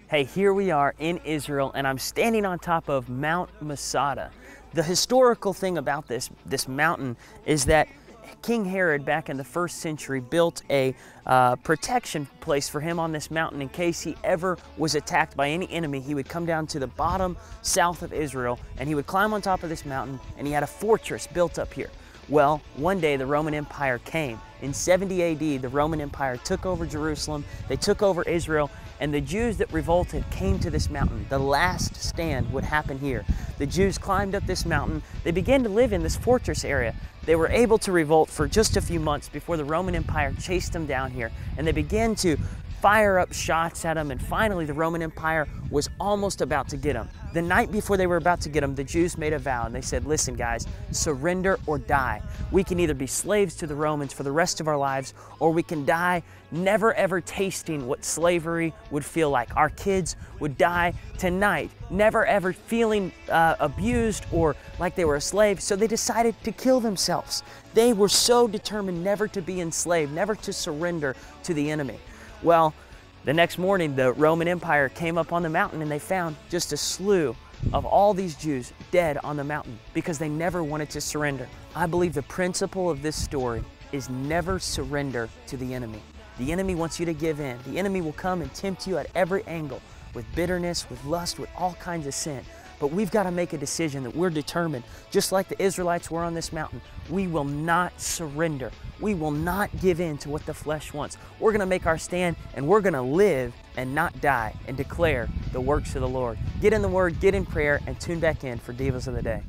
Hey, here we are in Israel, and I'm standing on top of Mount Masada. The historical thing about this mountain is that King Herod, back in the 1st century, built a protection place for him on this mountain in case he ever was attacked by any enemy. He would come down to the bottom south of Israel, and he would climb on top of this mountain, and he had a fortress built up here. Well, one day the Roman Empire came. In 70 AD, the Roman Empire took over Jerusalem, they took over Israel, and the Jews that revolted came to this mountain. The last stand would happen here. The Jews climbed up this mountain. They began to live in this fortress area. They were able to revolt for just a few months before the Roman Empire chased them down here, and they began to fire up shots at them, and finally the Roman Empire was almost about to get them. The night before they were about to get them, the Jews made a vow, and they said, listen guys, surrender or die. We can either be slaves to the Romans for the rest of our lives, or we can die never ever tasting what slavery would feel like. Our kids would die tonight, never ever feeling abused or like they were a slave, so they decided to kill themselves. They were so determined never to be enslaved, never to surrender to the enemy. Well, the next morning, the Roman Empire came up on the mountain, and they found just a slew of all these Jews dead on the mountain because they never wanted to surrender. I believe the principle of this story is never surrender to the enemy. The enemy wants you to give in. The enemy will come and tempt you at every angle with bitterness, with lust, with all kinds of sin. But we've got to make a decision that we're determined, just like the Israelites were on this mountain. We will not surrender. We will not give in to what the flesh wants. We're going to make our stand, and we're going to live and not die and declare the works of the Lord. Get in the Word, get in prayer, and tune back in for Devos of the Day.